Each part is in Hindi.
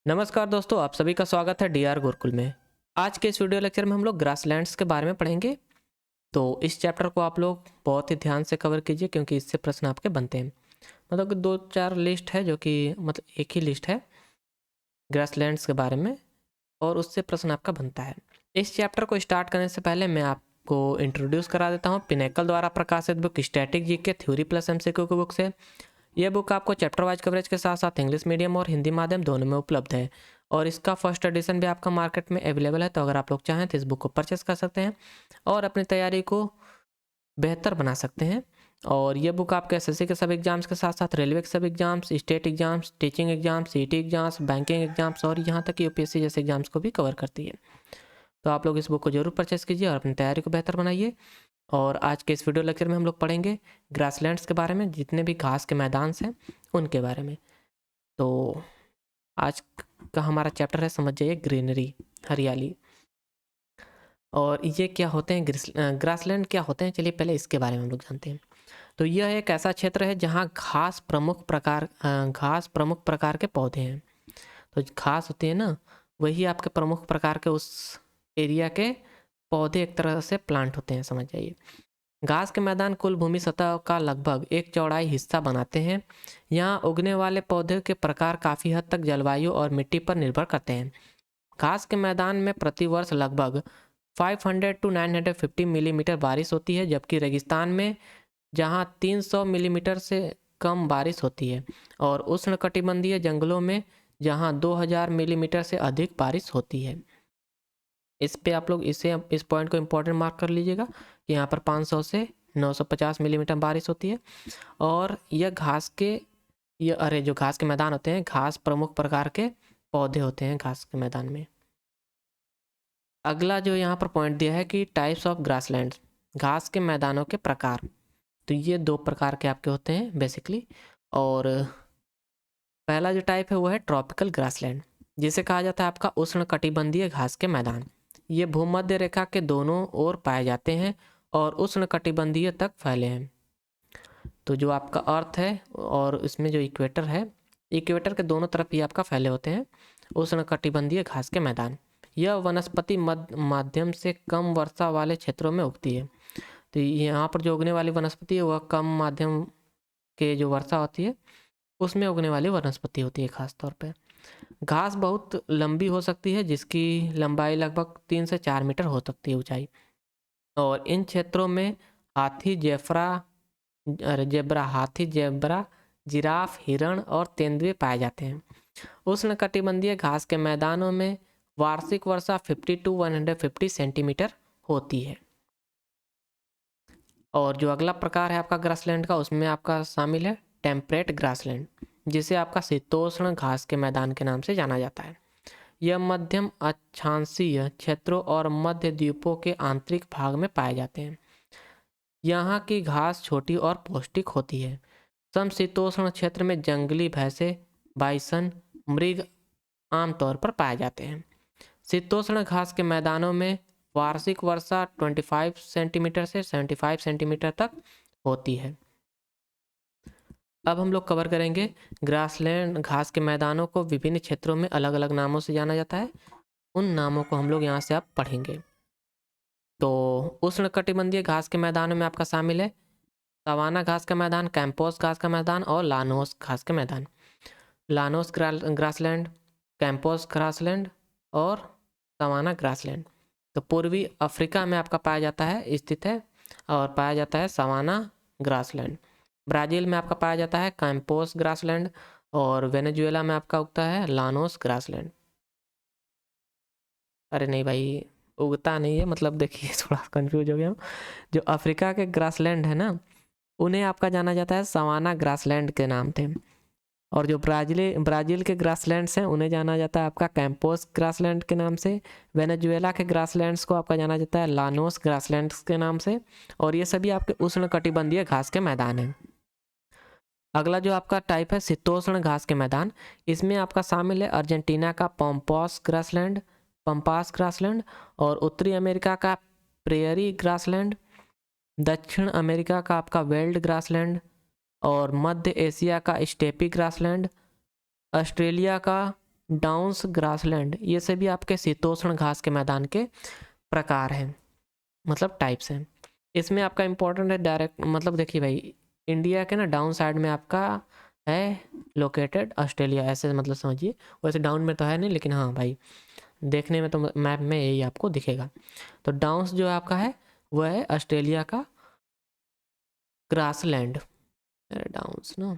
नमस्कार दोस्तों, आप सभी का स्वागत है डीआर गुरुकुल में। आज के इस वीडियो लेक्चर में हम लोग ग्रासलैंड्स के बारे में पढ़ेंगे। तो इस चैप्टर को आप लोग बहुत ही ध्यान से कवर कीजिए क्योंकि इससे प्रश्न आपके बनते हैं। मतलब कि 2-4 लिस्ट है जो कि मतलब एक ही लिस्ट है ग्रासलैंड्स के बारे में और उससे प्रश्न आपका बनता है। इस चैप्टर को स्टार्ट करने से पहले मैं आपको इंट्रोड्यूस करा देता हूँ। पिनेकल द्वारा प्रकाशित book static GK theory plus MCQ की बुक से। यह बुक आपको चैप्टर वाइज कवरेज के साथ साथ इंग्लिश मीडियम और हिंदी माध्यम दोनों में उपलब्ध है और इसका फर्स्ट एडिशन भी आपका मार्केट में अवेलेबल है। तो अगर आप लोग चाहें तो इस बुक को परचेस कर सकते हैं और अपनी तैयारी को बेहतर बना सकते हैं। और ये बुक आपके एसएससी के सब एग्जाम्स के साथ साथ रेलवे के सब exams, state exams, teaching exams, CET exams, banking exams और यहाँ तक यूपीएससी जैसे एग्जाम्स को भी कवर करती है। तो आप लोग इस बुक को जरूर परचेस कीजिए और अपनी तैयारी को बेहतर बनाइए। और आज के इस वीडियो लेक्चर में हम लोग पढ़ेंगे ग्रासलैंड्स के बारे में, जितने भी घास के मैदान हैं उनके बारे में। तो आज का हमारा चैप्टर है, समझ जाइए, ग्रीनरी, हरियाली। और ये क्या होते हैं, ग्रासलैंड क्या होते हैं, चलिए पहले इसके बारे में हम लोग जानते हैं। तो यह एक ऐसा क्षेत्र है जहाँ घास प्रमुख प्रकार के पौधे हैं। तो घास होती है ना, वही आपके प्रमुख प्रकार के उस एरिया के पौधे एक तरह से प्लांट होते हैं, समझ जाइए। घास के मैदान कुल भूमि सतह का लगभग एक चौड़ाई हिस्सा बनाते हैं। यहाँ उगने वाले पौधे के प्रकार काफ़ी हद तक जलवायु और मिट्टी पर निर्भर करते हैं। घास के मैदान में प्रतिवर्ष लगभग 500 to 950 मिलीमीटर बारिश होती है, जबकि रेगिस्तान में जहाँ 300 मिलीमीटर से कम बारिश होती है और उष्णकटिबंधीय जंगलों में जहाँ 2000 मिलीमीटर से अधिक बारिश होती है। इस पे आप लोग इस पॉइंट को इम्पोर्टेंट मार्क कर लीजिएगा कि यहाँ पर 500 से 950 मिलीमीटर बारिश होती है। और यह जो घास के मैदान होते हैं, घास प्रमुख प्रकार के पौधे होते हैं घास के मैदान में। अगला जो यहाँ पर पॉइंट दिया है कि टाइप्स ऑफ ग्रासलैंड, घास के मैदानों के प्रकार। तो ये 2 प्रकार के आपके होते हैं बेसिकली। और पहला जो टाइप है वो है ट्रॉपिकल ग्रासलैंड, जिसे कहा जाता है आपका उष्णकटिबंधीय घास के मैदान। ये भूमध्य रेखा के दोनों ओर पाए जाते हैं और उष्णकटिबंधीय तक फैले हैं। तो जो आपका अर्थ है और इसमें जो इक्वेटर है, इक्वेटर के दोनों तरफ ही आपका फैले होते हैं उष्णकटिबंधीय घास के मैदान। यह वनस्पति माध्यम से कम वर्षा वाले क्षेत्रों में उगती है। तो यहाँ पर जो उगने वाली वनस्पति है वह कम माध्यम के जो वर्षा होती है उसमें उगने वाली वनस्पति होती है खास तौर पे। घास बहुत लंबी हो सकती है, जिसकी लंबाई लगभग 3 से 4 मीटर हो सकती है ऊंचाई। और इन क्षेत्रों में हाथी, जेब्रा, जिराफ, हिरण और तेंदुए पाए जाते हैं। उष्णकटिबंधीय घास के मैदानों में वार्षिक वर्षा 50 to 150 सेंटीमीटर होती है। और जो अगला प्रकार है आपका ग्रासलैंड का, उसमें आपका शामिल है टेम्परेट ग्रासलैंड, जिसे आपका शीतोष्ण घास के मैदान के नाम से जाना जाता है। यह मध्यम अक्षांशीय क्षेत्रों और मध्य द्वीपों के आंतरिक भाग में पाए जाते हैं। यहाँ की घास छोटी और पौष्टिक होती है। समशीतोष्ण क्षेत्र में जंगली भैंसे, बाइसन, मृग आमतौर पर पाए जाते हैं। शीतोष्ण घास के मैदानों में वार्षिक वर्षा 25 सेंटीमीटर से 75 सेंटीमीटर तक होती है। अब हम लोग कवर करेंगे ग्रासलैंड घास के मैदानों को विभिन्न क्षेत्रों में अलग अलग नामों से जाना जाता है। उन नामों को हम लोग यहाँ से आप पढ़ेंगे। तो उष्णकटिबंधीय घास के मैदानों में आपका शामिल है सवाना घास का मैदान, कैंपोस घास का मैदान और लानोस घास के मैदान। लानोस ग्रासलैंड, कैंपोस ग्रासलैंड और सवाना ग्रासलैंड। तो पूर्वी अफ्रीका में आपका पाया जाता है, स्थित है और पाया जाता है सवाना ग्रासलैंड। ब्राज़ील में आपका पाया जाता है कैंपोस ग्रासलैंड और वेनेजुएला में आपका उगता है लानोस ग्रासलैंड। अरे नहीं भाई, उगता नहीं है, मतलब देखिए थोड़ा कंफ्यूज हो गया हूँ। जो अफ्रीका के ग्रासलैंड है ना, उन्हें आपका जाना जाता है सवाना ग्रासलैंड के नाम से। और जो ब्राज़ील के ग्रासलैंड्स हैं उन्हें जाना जाता है आपका कैंपोस ग्रासलैंड के नाम से। वेनेजुएला के ग्रासलैंड्स को आपका जाना जाता है लानोस ग्रासलैंड्स के नाम से। और ये सभी आपके उष्णकटिबंधीय घास के मैदान हैं। अगला जो आपका टाइप है शीतोष्ण घास के मैदान, इसमें आपका शामिल है अर्जेंटीना का पंपास ग्रासलैंड और उत्तरी अमेरिका का प्रेयरी ग्रासलैंड, दक्षिण अमेरिका का आपका वेल्ड ग्रासलैंड और मध्य एशिया का स्टेपी ग्रासलैंड, ऑस्ट्रेलिया का डाउन्स ग्रासलैंड, ये सभी आपके शीतोष्ण घास के मैदान के प्रकार हैं, मतलब टाइप्स हैं। इसमें आपका इम्पोर्टेंट है डायरेक्ट, मतलब देखिए भाई, इंडिया के ना डाउन साइड में आपका है लोकेटेड ऑस्ट्रेलिया, ऐसे मतलब समझिए। वैसे डाउन में तो है नहीं, लेकिन हाँ भाई देखने में तो मैप में यही आपको दिखेगा। तो डाउन्स जो आपका है वह है ऑस्ट्रेलिया का ग्रासलैंड, डाउन्स ना,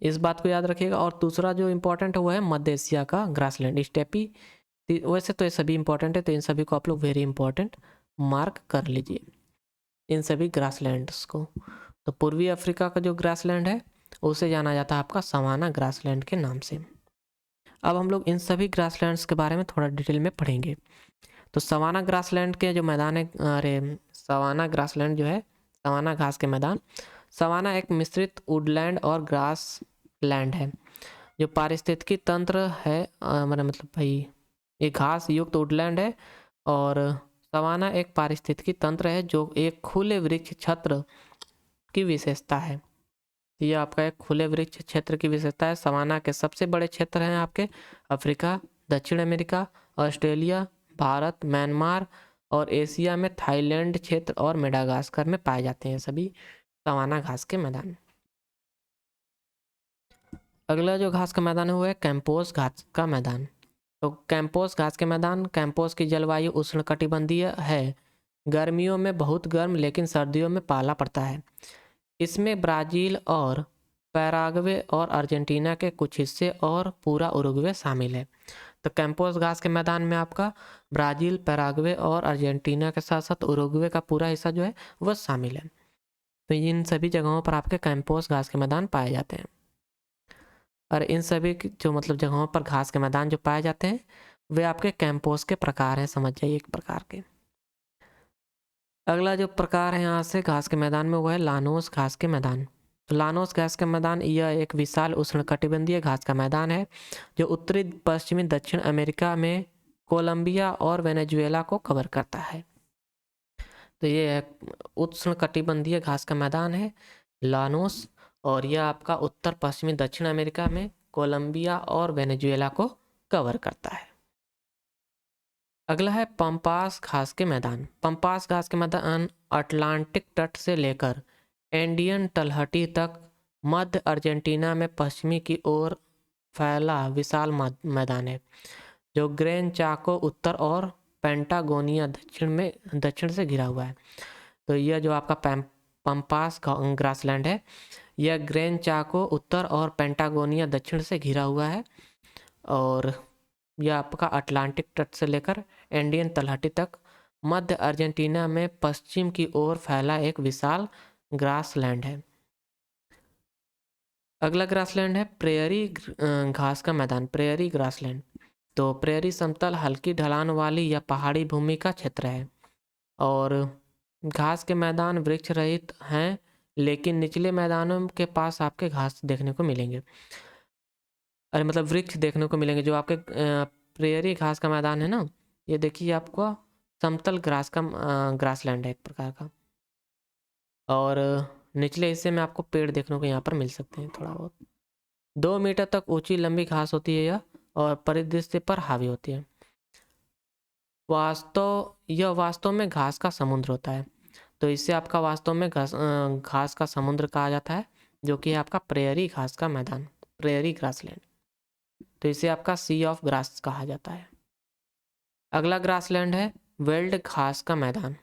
इस बात को याद रखिएगा। और दूसरा जो इम्पोर्टेंट है वो है मध्य एशिया का ग्रासलैंड स्टेपी। वैसे तो ये सभी इंपॉर्टेंट है, तो इन सभी को आप लोग वेरी इंपॉर्टेंट मार्क कर लीजिए, इन सभी ग्रासलैंड्स को। तो पूर्वी अफ्रीका का जो ग्रासलैंड है उसे जाना जाता है आपका सवाना ग्रासलैंड के नाम से। अब हम लोग इन सभी ग्रासलैंड्स के बारे में थोड़ा डिटेल में पढ़ेंगे। तो सवाना ग्रासलैंड के जो मैदान है, अरे सवाना ग्रासलैंड जो है, सवाना घास के मैदान, सवाना एक मिश्रित वुडलैंड और ग्रास लैंड है जो पारिस्थितिकी तंत्र है, मतलब भाई ये घास युक्त वुडलैंड है। और सवाना एक पारिस्थितिकी तंत्र है जो एक खुले वृक्ष क्षेत्र की विशेषता है। ये आपका एक खुले वृक्ष क्षेत्र की विशेषता है। सवाना के सबसे बड़े क्षेत्र हैं आपके अफ्रीका, दक्षिण अमेरिका, ऑस्ट्रेलिया, भारत, म्यांमार और एशिया में थाईलैंड क्षेत्र और मेडागास्कर में पाए जाते हैं सभी सवाना घास के मैदान। अगला जो घास का मैदान है वो है कैंपोस घास का मैदान। तो कैंपोस घास के मैदान, कैंपोस की जलवायु उष्णकटिबंधीय है, गर्मियों में बहुत गर्म लेकिन सर्दियों में पाला पड़ता है। इसमें ब्राज़ील और पैराग्वे और अर्जेंटीना के कुछ हिस्से और पूरा उरुग्वे शामिल है। तो कैंपोस घास के मैदान में आपका ब्राज़ील, पैराग्वे और अर्जेंटीना के साथ साथ उरुग्वे का पूरा हिस्सा जो है वह शामिल है। तो इन सभी जगहों पर आपके कैंपोस घास के मैदान पाए जाते हैं। और इन सभी जो मतलब जगहों पर घास के मैदान जो पाए जाते हैं वे आपके कैंपोस के प्रकार हैं, समझ जाइए एक प्रकार के। अगला जो प्रकार है यहाँ से घास के मैदान में वो है लानोस घास के मैदान। तो लानोस घास का मैदान यह एक विशाल उष्णकटिबंधीय घास का मैदान है जो उत्तरी पश्चिमी दक्षिण अमेरिका में कोलंबिया और वेनेजुएला को कवर करता है। तो ये एक उष्णकटिबंधीय घास का मैदान है लानोस, और यह आपका उत्तर पश्चिमी दक्षिण अमेरिका में कोलंबिया और वेनेजुएला को कवर करता है। अगला है पंपास घास के मैदान। पंपास घास के मैदान अटलांटिक तट से लेकर एंडियन तलहटी तक मध्य अर्जेंटीना में पश्चिमी की ओर फैला विशाल मैदान है जो ग्रैन चाको उत्तर और पेंटागोनिया दक्षिण से घिरा हुआ है। तो यह जो आपका पंपास ग्रासलैंड है यह ग्रैन चाको उत्तर और पेंटागोनिया दक्षिण से घिरा हुआ है, और यह आपका अटलांटिक तट से लेकर एंडियन तलहटी तक मध्य अर्जेंटीना में पश्चिम की ओर फैला एक विशाल ग्रासलैंड है। अगला ग्रासलैंड है प्रेयरी घास का मैदान, प्रेयरी ग्रासलैंड। तो प्रेयरी समतल हल्की ढलान वाली या पहाड़ी भूमि का क्षेत्र है, और घास के मैदान वृक्ष रहित हैं, लेकिन निचले मैदानों के पास आपके घास देखने को मिलेंगे, अरे मतलब वृक्ष देखने को मिलेंगे। जो आपके प्रेयरी घास का मैदान है ना, ये देखिए आपको समतल ग्रासलैंड है एक प्रकार का, और निचले हिस्से में आपको पेड़ देखने को यहाँ पर मिल सकते हैं थोड़ा बहुत। 2 मीटर तक ऊंची लंबी घास होती है यह, और परिदृश्य पर हावी होती है। यह वास्तव में घास का समुद्र होता है, तो इससे आपका वास्तव में घास का समुद्र कहा जाता है, जो कि है आपका प्रेयरी घास का मैदान, प्रेयरी ग्रासलैंड। तो इसे आपका सी ऑफ ग्रास कहा जाता है। अगला ग्रासलैंड है वेल्ड घास का मैदान।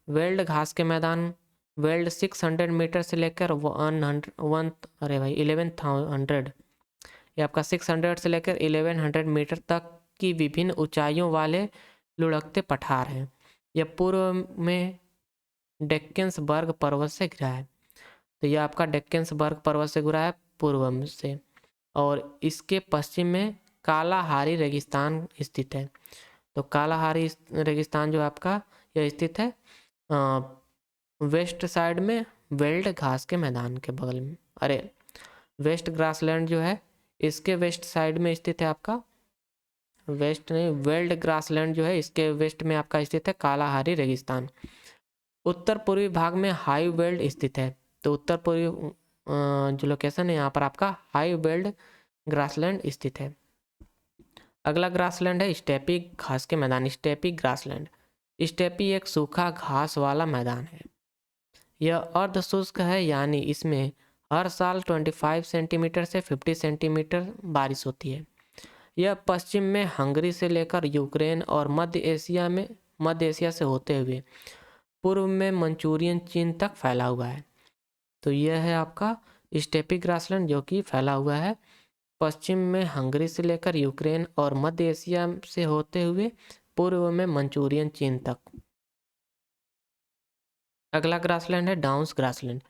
वेल्ड घास के मैदान, वेल्ड 600 मीटर से लेकर 1100, ये आपका 600 से लेकर 1100 मीटर तक की विभिन्न ऊंचाइयों वाले लुढ़कते पठार हैं। यह पूर्व में डेक्कन्सबर्ग पर्वत से घिरा है। तो यह आपका डेक्कन्सबर्ग पर्वत से घिरा है पूर्व से, और इसके पश्चिम में कालाहारी रेगिस्तान स्थित है। तो कालाहारी रेगिस्तान जो आपका यह स्थित है वेस्ट साइड में वेल्ड घास के मैदान के बगल में, अरे वेस्ट ग्रासलैंड जो है इसके वेस्ट साइड में स्थित है आपका, वेस्ट नहीं वेल्ड ग्रासलैंड जो है इसके वेस्ट में आपका स्थित है कालाहारी रेगिस्तान। उत्तर पूर्वी भाग में हाई वेल्ड स्थित है। तो उत्तर पूर्वी जो लोकेशन है यहाँ पर आपका हाई वेल्ड ग्रासलैंड स्थित है। अगला ग्रासलैंड है स्टेपी घास के मैदान, स्टेपी ग्रासलैंड। स्टेपी एक सूखा घास वाला मैदान है। यह अर्ध शुष्क है, यानी इसमें हर साल 25 सेंटीमीटर से 50 सेंटीमीटर बारिश होती है। यह पश्चिम में हंगरी से लेकर यूक्रेन और मध्य एशिया से होते हुए पूर्व में मंचूरियन चीन तक फैला हुआ है। तो यह है आपका स्टेपी ग्रासलैंड, जो कि फैला हुआ है पश्चिम में हंगरी से लेकर यूक्रेन और मध्य एशिया से होते हुए पूर्व में मंचूरियन चीन तक। अगला ग्रासलैंड है डाउन्स ग्रासलैंड।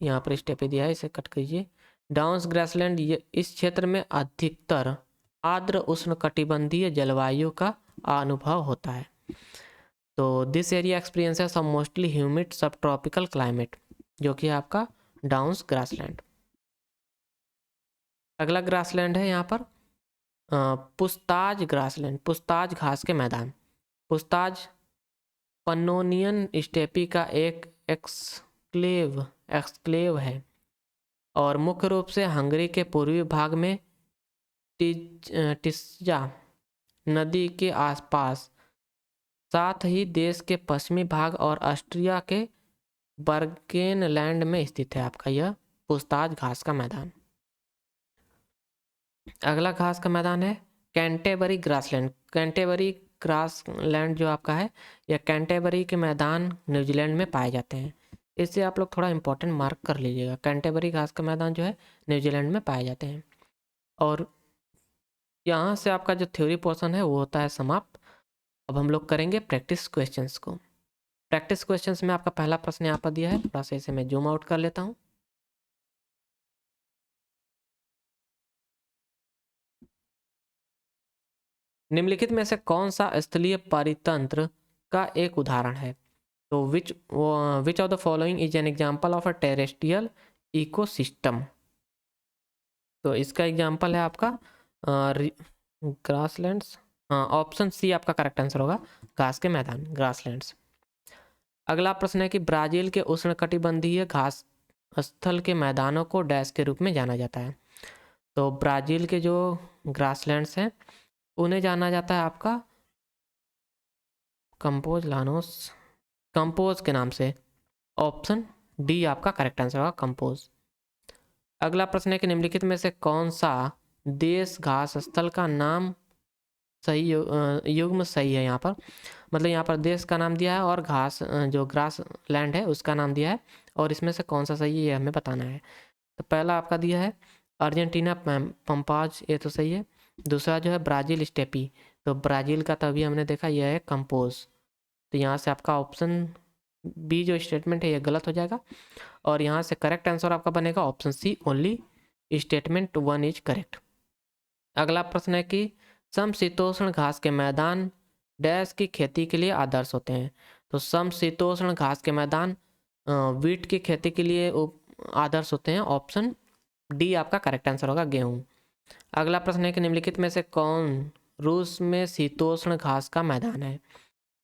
यहाँ पर स्टेपी दिया है, इसे कट कीजिए। डाउन्स ग्रासलैंड ये इस क्षेत्र में अधिकतर आर्द्र उष्णकटिबंधीय जलवायु का अनुभव होता है। तो this area experiences a mostly humid सब ट्रॉपिकल क्लाइमेट, जो कि आपका डाउन्स ग्रासलैंड। अगला ग्रासलैंड है यहाँ पर पुस्ताज ग्रासलैंड, पुस्ताज घास के मैदान। पुस्ताज पन्नोनियन स्टेपी का एक एक्सक्लेव है और मुख्य रूप से हंगरी के पूर्वी भाग में टिस्जा नदी के आसपास, साथ ही देश के पश्चिमी भाग और ऑस्ट्रिया के बर्गेनलैंड में स्थित है आपका यह पुस्ताज घास का मैदान। अगला घास का मैदान है कैंटेबरी ग्रासलैंड। कैंटेबरी ग्रासलैंड जो आपका है, यह कैंटेबरी के मैदान न्यूजीलैंड में पाए जाते हैं। इससे आप लोग थोड़ा इंपॉर्टेंट मार्क कर लीजिएगा। कैंटेबरी घास का मैदान जो है न्यूजीलैंड में पाए जाते हैं। और यहाँ से आपका जो थ्योरी पोर्शन है वो होता है समाप्त। अब हम लोग करेंगे प्रैक्टिस क्वेश्चंस को। प्रैक्टिस क्वेश्चंस में आपका पहला प्रश्न यहाँ पर दिया है, थोड़ा सा इसे मैं जूम आउट कर लेता हूँ। निम्नलिखित में से कौन सा स्थलीय परितंत्र का एक उदाहरण है? तो which of the following is an example of a terrestrial ecosystem? तो इसका एग्जाम्पल है आपका ग्रासलैंड्स। हाँ, ऑप्शन सी आपका करेक्ट आंसर होगा, घास के मैदान, ग्रासलैंड्स। अगला प्रश्न है कि ब्राजील के उष्णकटिबंधीय घास स्थल के मैदानों को डैश के रूप में जाना जाता है। तो ब्राजील के जो ग्रासलैंड्स हैं उन्हें जाना जाता है आपका कंपोज के नाम से। ऑप्शन डी आपका करेक्ट आंसर होगा, कंपोज। अगला प्रश्न है कि निम्नलिखित में से कौन सा देश घास स्थल का नाम सही युग्म सही है? यहाँ पर मतलब यहाँ पर देश का नाम दिया है और घास जो ग्रास लैंड है उसका नाम दिया है, और इसमें से कौन सा सही है ये हमें बताना है। तो पहला आपका दिया है अर्जेंटीना पंपाज, ये तो सही है। दूसरा जो है ब्राज़ील स्टेपी, तो ब्राज़ील का तभी हमने देखा यह है कंपोज। तो यहाँ से आपका ऑप्शन बी जो स्टेटमेंट है ये गलत हो जाएगा, और यहाँ से करेक्ट आंसर आपका बनेगा option C, only statement 1 is correct. अगला प्रश्न है कि समशीतोष्ण घास के मैदान डैश की खेती के लिए आदर्श होते हैं। तो समशीतोष्ण घास के मैदान वीट की खेती के लिए आदर्श होते हैं। ऑप्शन डी आपका करेक्ट आंसर होगा, गेहूं। अगला प्रश्न है कि निम्नलिखित में से कौन रूस में शीतोष्ण घास का मैदान है?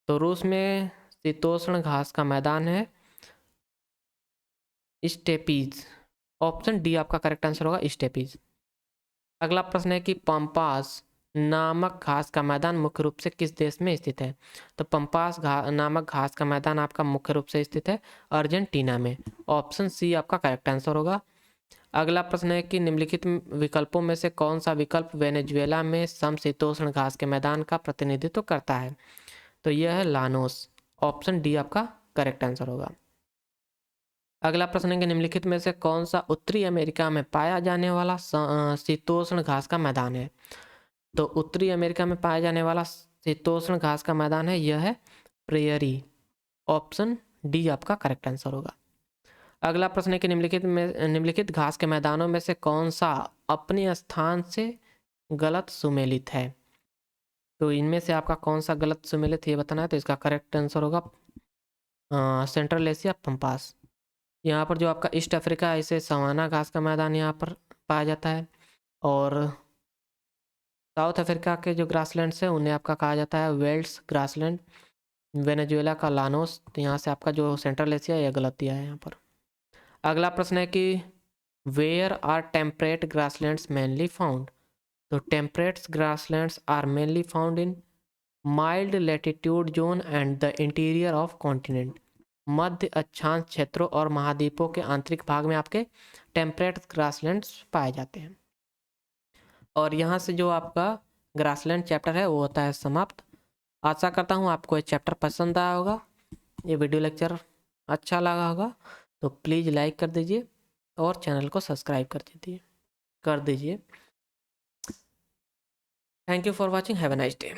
तो रूस में शीतोष्ण घास का मैदान है स्टेपीज। ऑप्शन डी आपका करेक्ट आंसर होगा, स्टेपीज। अगला प्रश्न है कि पंपास नामक घास का मैदान मुख्य रूप से किस देश में स्थित है? तो पंपास नामक घास का मैदान आपका मुख्य रूप से स्थित है अर्जेंटीना में। ऑप्शन सी आपका करेक्ट आंसर होगा। अगला प्रश्न है कि निम्नलिखित विकल्पों में से कौन सा विकल्प वेनेजुएला में समशीतोष्ण घास के मैदान का प्रतिनिधित्व करता है? तो यह है लानोस। ऑप्शन डी आपका करेक्ट आंसर होगा। अगला प्रश्न है कि निम्नलिखित में से कौन सा उत्तरी अमेरिका में पाया जाने वाला शीतोष्ण घास का मैदान है? तो उत्तरी अमेरिका में पाया जाने वाला शीतोष्ण घास का मैदान है यह है प्रेयरी। ऑप्शन डी आपका करेक्ट आंसर होगा। अगला प्रश्न है कि निम्नलिखित घास के मैदानों में से कौन सा अपने स्थान से गलत सुमेलित है? तो इनमें से आपका कौन सा गलत सुमेलित है ये बताना है। तो इसका करेक्ट आंसर होगा सेंट्रल एशिया पंपास। यहाँ पर जो आपका ईस्ट अफ्रीका है इसे सवाना घास का मैदान यहाँ पर पाया जाता है, और साउथ अफ्रीका के जो ग्रासलैंड्स हैं उन्हें आपका कहा जाता है वेल्ड्स ग्रासलैंड। वेनेजुएला का लानोस। तो यहाँ से आपका जो सेंट्रल एशिया यह गलत दिया है यहाँ पर। अगला प्रश्न है कि where are temperate grasslands mainly found? तो temperate grasslands are mainly found in mild latitude zone and the interior of continent. मध्य अक्षांश क्षेत्रों और महाद्वीपों के आंतरिक भाग में आपके टेम्परेट ग्रासलैंड्स पाए जाते हैं। और यहाँ से जो आपका ग्रासलैंड चैप्टर है वो होता है समाप्त। आशा करता हूँ आपको ये चैप्टर पसंद आया होगा, ये वीडियो लेक्चर अच्छा लगा होगा, तो प्लीज़ लाइक कर दीजिए और चैनल को सब्सक्राइब कर दीजिए। Thank you for watching, have a nice day.